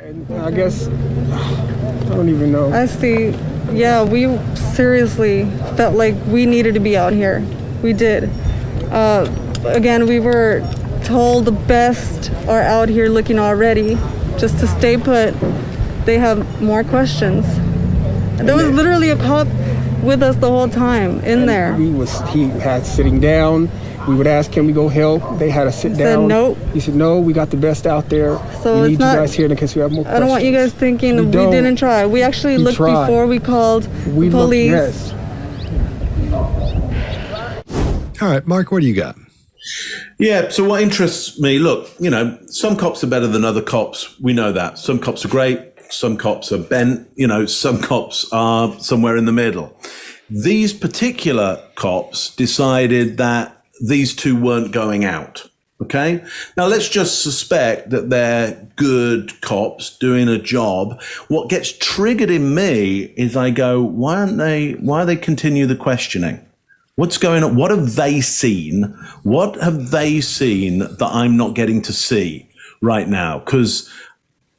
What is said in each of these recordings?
And I guess, I don't even know. I see. Yeah, we seriously felt like we needed to be out here. We did. Again, we were told the best are out here looking already. Just to stay put, they have more questions. There was literally a cop with us the whole time in there. He had sitting down. We would ask, can we go help? They had to sit down. Said nope. He said, no, we got the best out there. So we need it's not, you guys here in case we have more questions. I don't want you guys thinking we didn't try. We actually looked tried. before we called the police. Yes. All right, Mark, what do you got? Yeah, so what interests me, look, some cops are better than other cops. We know that. Some cops are great. Some cops are bent. Some cops are somewhere in the middle. These particular cops decided that these two weren't going out. Okay. Now let's just suspect that they're good cops doing a job. What gets triggered in me is I go, why they continue the questioning? What's going on? What have they seen? What have they seen that I'm not getting to see right now? Because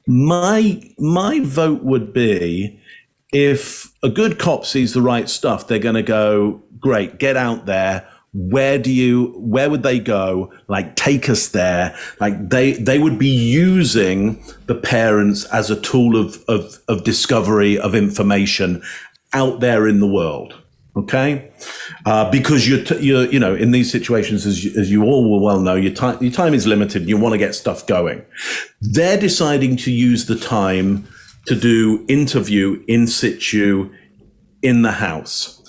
my vote would be, if a good cop sees the right stuff, they're going to go, great, get out there. Where would they go? Like, take us there. Like they would be using the parents as a tool of discovery of information out there in the world. Okay. Because you're in thase situations, as you all will well know, your time is limited and you want to get stuff going. They're deciding to use the time to do interview in situ in the house.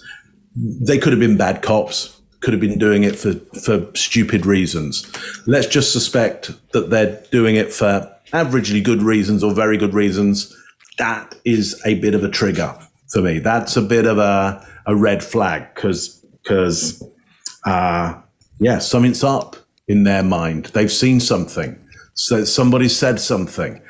They could have been bad cops, could have been doing it for stupid reasons. Let's just suspect that they're doing it for averagely good reasons or very good reasons. That is a bit of a trigger for me. That's a bit of a red flag because something's up in their mind. They've seen something. So somebody said something.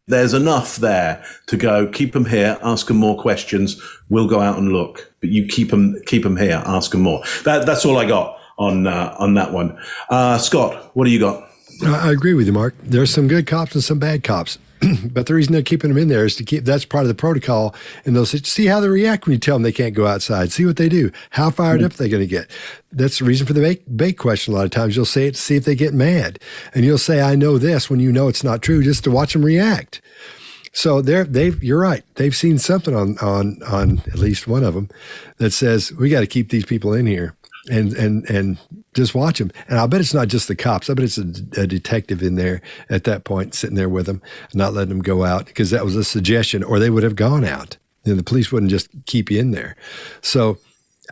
There's enough there to go, keep them here, ask them more questions. We'll go out and look, but you keep them here, ask them more. That's all I got on that one. Scott, what do you got? I agree with you, Mark. There's some good cops and some bad cops. But the reason they're keeping them in there is that's part of the protocol. And they'll see how they react when you tell them they can't go outside. See what they do. How fired up they're going to get. That's the reason for the bait question. A lot of times you'll say it to see if they get mad. And you'll say, I know this, when you know it's not true, just to watch them react. So you're right. They've seen something on at least one of them that says, we got to keep these people in here. And just watch them. And I'll bet it's not just the cops. I bet it's a detective in there at that point, sitting there with them, not letting them go out, because that was a suggestion, or they would have gone out. The police wouldn't just keep you in there. So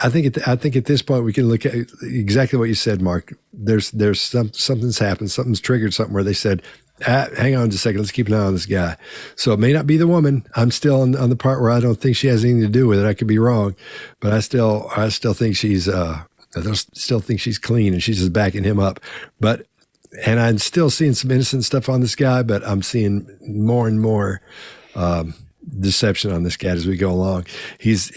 I think at this point we can look at exactly what you said, Mark. There's something's happened. Something's triggered something where they said, hang on just a second, let's keep an eye on this guy. So it may not be the woman. I'm still on the part where I don't think she has anything to do with it. I could be wrong, but I still think she's I still think she's clean, and she's just backing him up. And I'm still seeing some innocent stuff on this guy, but I'm seeing more and more deception on this guy as we go along. His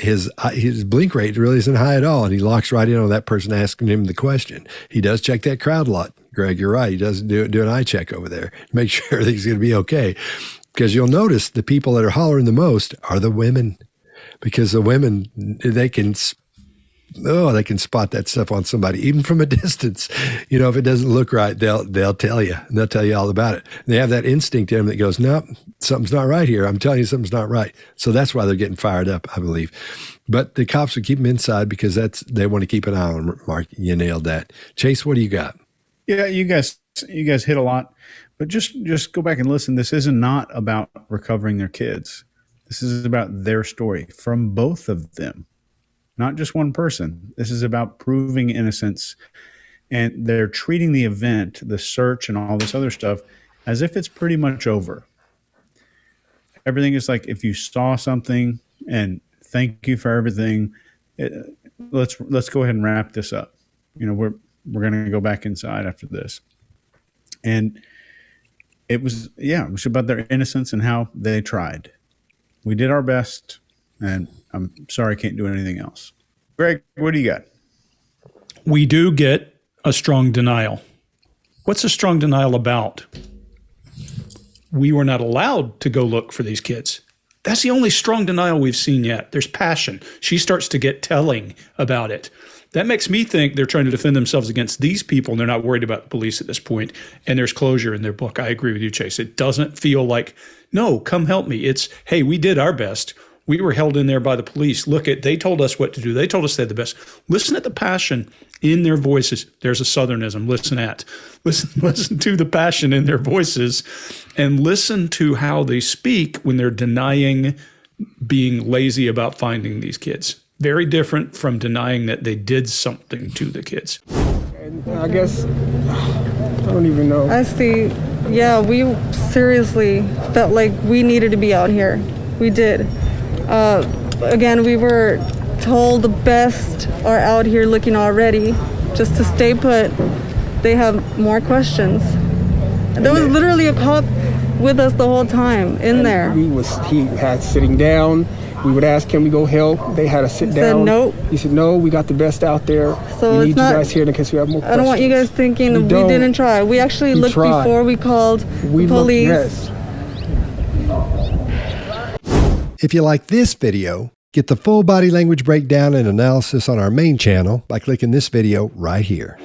blink rate really isn't high at all, and he locks right in on that person asking him the question. He does check that crowd a lot. Greg, you're right. He does do an eye check over there, make sure everything's going to be okay. Because you'll notice the people that are hollering the most are the women, because the women, they can spot that stuff on somebody, even from a distance. If it doesn't look right, they'll tell you, and they'll tell you all about it. And they have that instinct in them that goes, no, something's not right here. I'm telling you, something's not right. So that's why they're getting fired up, I believe. But the cops would keep them inside because they want to keep an eye on them. Mark, you nailed that. Chase, what do you got? Yeah, you guys hit a lot, but just go back and listen. This is not about recovering their kids. This is about their story from both of them. Not just one person. This is about proving innocence. And they're treating the event, the search and all this other stuff, as if it's pretty much over. Everything is like, if you saw something, and thank you for everything, let's go ahead and wrap this up. We're going to go back inside after this. And it was about their innocence and how they tried. We did our best. And I'm sorry, I can't do anything else. Greg, what do you got? We do get a strong denial. What's a strong denial about? we were not allowed to go look for these kids. That's the only strong denial we've seen yet. There's passion. She starts to get telling about it. That makes me think they're trying to defend themselves against these people, and they're not worried about the police at this point, and there's closure in their book. I agree with you, Chase. It doesn't feel like, no, come help me. It's, hey, we did our best. We were held in there by the police. They told us what to do. They told us they had the best. Listen at the passion in their voices. There's a Southernism. Listen to the passion in their voices, and listen to how they speak when they're denying being lazy about finding these kids. Very different from denying that they did something to the kids. And I guess, I don't even know. I see. Yeah, we seriously felt like we needed to be out here. We did. Again, we were told the best are out here looking already. Just to stay put, they have more questions. There was literally a cop with us the whole time in there. He had sitting down. We would ask, can we go help? They had us sit down. Said nope. He said, no, we got the best out there. So we it's need not, you guys here in case we have more questions. I don't want you guys thinking we didn't try. We actually looked tried. before we called the police. Yes. If you like this video, get the full body language breakdown and analysis on our main channel by clicking this video right here.